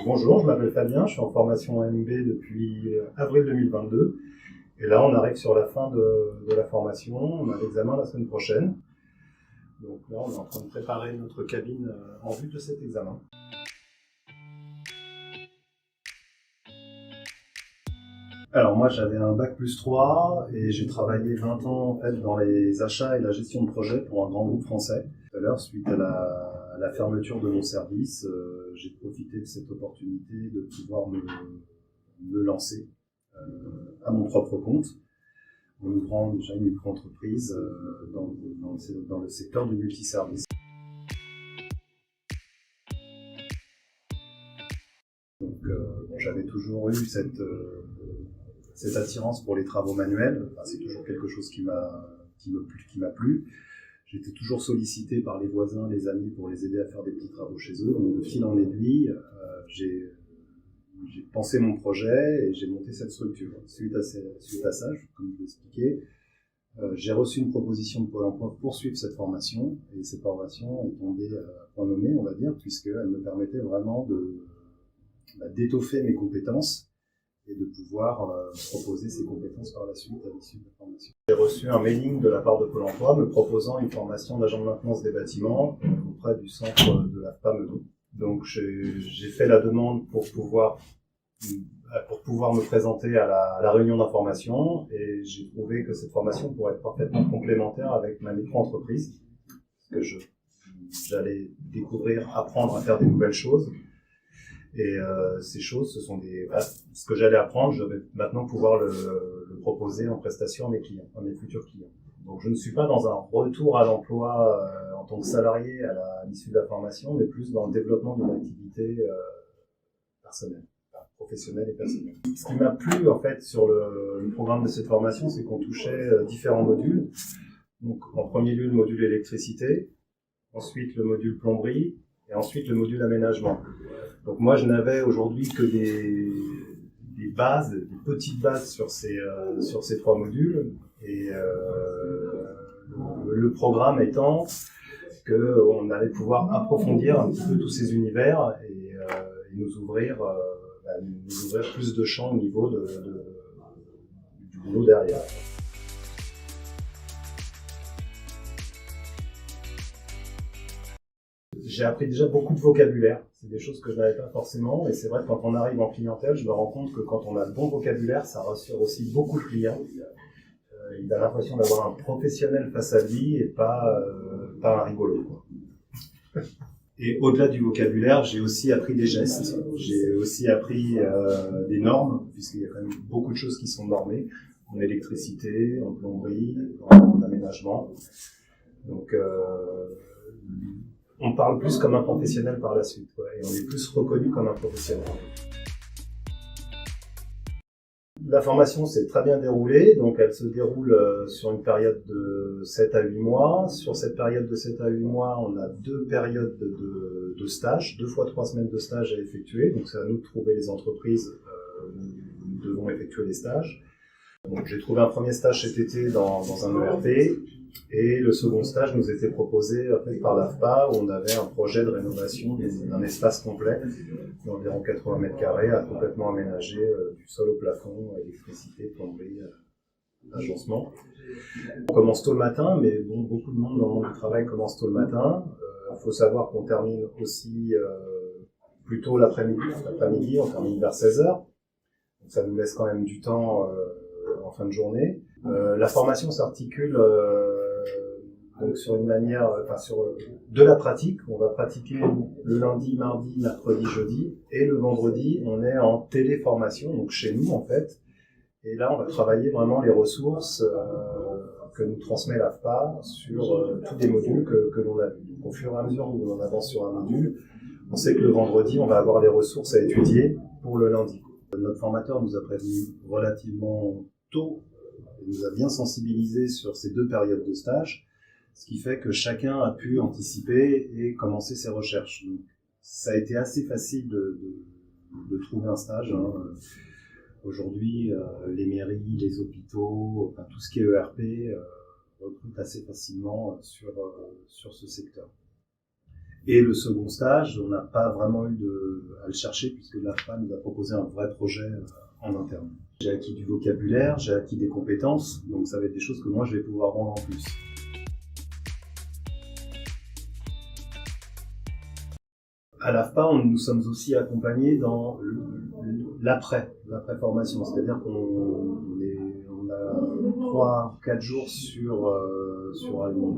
Bonjour, je m'appelle Fabien, je suis en formation MB depuis avril 2022. Et là, on arrive sur la fin de la formation, on a l'examen la semaine prochaine. Donc là, on est en train de préparer notre cabine en vue de cet examen. Alors moi, j'avais un bac+3 et j'ai travaillé 20 ans en fait, dans les achats et la gestion de projet pour un grand groupe français. Tout à l'heure, suite à la fermeture de mon service, j'ai profité de cette opportunité de pouvoir me lancer à mon propre compte, en ouvrant déjà une micro-entreprise dans le secteur du multiservice. Donc bon, j'avais toujours eu cette attirance pour les travaux manuels. Enfin, c'est toujours quelque chose qui m'a plu. J'étais toujours sollicité par les voisins, les amis pour les aider à faire des petits travaux chez eux. Donc de fil en aiguille, j'ai pensé mon projet et j'ai monté cette structure. Suite à ça, comme je l'ai expliqué, j'ai reçu une proposition de Pôle emploi pour poursuivre cette formation. Et cette formation est tombée à point nommé, on va dire, puisqu'elle me permettait vraiment d'étoffer mes compétences et de pouvoir proposer ces compétences par la suite à l'issue de la formation. J'ai reçu un mailing de la part de Pôle emploi me proposant une formation d'agent de maintenance des bâtiments auprès du centre de l'AFPA Meudon. Donc j'ai fait la demande pour pouvoir me présenter à la réunion d'information et j'ai trouvé que cette formation pourrait être parfaitement complémentaire avec ma micro-entreprise, parce que j'allais découvrir, apprendre à faire des nouvelles choses. Et ces choses, ce que j'allais apprendre, je vais maintenant pouvoir le proposer en prestation à mes clients, à mes futurs clients. Donc je ne suis pas dans un retour à l'emploi en tant que salarié à l'issue de la formation, mais plus dans le développement d'une activité personnelle, professionnelle et personnelle. Ce qui m'a plu en fait sur le programme de cette formation, c'est qu'on touchait différents modules. Donc en premier lieu le module électricité, ensuite le module plomberie et ensuite le module aménagement. Donc moi, je n'avais aujourd'hui que des bases, des petites bases sur ces trois modules. Et le programme étant qu'on allait pouvoir approfondir un petit peu tous ces univers et nous ouvrir plus de champs au niveau du boulot derrière. J'ai appris déjà beaucoup de vocabulaire. C'est des choses que je n'avais pas forcément. Et c'est vrai que quand on arrive en clientèle, je me rends compte que quand on a le bon vocabulaire, ça rassure aussi beaucoup le client. Il a l'impression d'avoir un professionnel face à lui et pas un rigolo, quoi. Et au-delà du vocabulaire, j'ai aussi appris des gestes. J'ai aussi appris des normes, puisqu'il y a quand même beaucoup de choses qui sont normées en électricité, en plomberie, en aménagement. Donc on parle plus comme un professionnel par la suite, ouais, et on est plus reconnu comme un professionnel. La formation s'est très bien déroulée, donc elle se déroule sur une période de 7 à 8 mois. Sur cette période de 7 à 8 mois, on a 2 périodes de stage, 2 fois 3 semaines de stage à effectuer, donc c'est à nous de trouver les entreprises où nous devons effectuer les stages. Donc j'ai trouvé un premier stage cet été dans un ERP. Et le second stage nous était proposé par l'AFPA où on avait un projet de rénovation d'un espace complet d'environ 80 mètres carrés à complètement aménager du sol au plafond, électricité, plomberie, agencement. On commence tôt le matin, mais bon, beaucoup de monde dans le monde du travail commence tôt le matin. Faut savoir qu'on termine aussi plus tôt l'après-midi. L'après-midi, on termine vers 16h. Donc ça nous laisse quand même du temps en fin de journée. La formation s'articule donc sur une manière, sur de la pratique. On va pratiquer le lundi, mardi, mercredi, jeudi, et le vendredi, on est en téléformation, donc chez nous en fait. Et là, on va travailler vraiment les ressources que nous transmet l'AFPA sur tous les modules que l'on a vus. Donc, au fur et à mesure où on avance sur un module, on sait que le vendredi, on va avoir les ressources à étudier pour le lundi. Notre formateur nous a prévenu relativement tôt et nous a bien sensibilisés sur ces 2 périodes de stage, ce qui fait que chacun a pu anticiper et commencer ses recherches. Donc, ça a été assez facile de trouver un stage. Aujourd'hui, les mairies, les hôpitaux, tout ce qui est ERP recrutent assez facilement sur ce secteur. Et le second stage, on n'a pas vraiment eu à le chercher puisque l'AFPA nous a proposé un vrai projet en interne. J'ai acquis du vocabulaire, j'ai acquis des compétences, donc ça va être des choses que moi je vais pouvoir rendre en plus. À l'AFPA, nous sommes aussi accompagnés dans l'après-formation, c'est-à-dire qu'on a 3-4 jours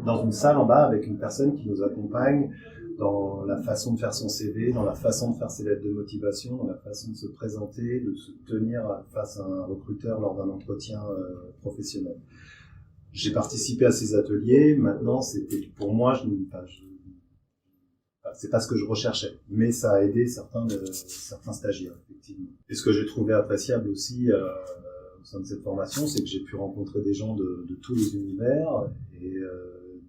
dans une salle en bas avec une personne qui nous accompagne dans la façon de faire son CV, dans la façon de faire ses lettres de motivation, dans la façon de se présenter, de se tenir face à un recruteur lors d'un entretien professionnel. J'ai participé à ces ateliers, maintenant c'était pour moi, c'est pas ce que je recherchais, mais ça a aidé certains stagiaires, effectivement. Et ce que j'ai trouvé appréciable aussi au sein de cette formation, c'est que j'ai pu rencontrer des gens de tous les univers et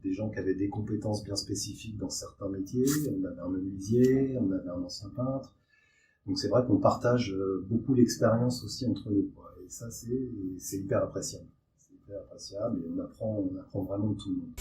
des gens qui avaient des compétences bien spécifiques dans certains métiers. On avait un menuisier, on avait un ancien peintre. Donc c'est vrai qu'on partage beaucoup l'expérience aussi entre nous, quoi. Et ça, c'est hyper appréciable. C'est hyper appréciable et on apprend vraiment de tout le monde.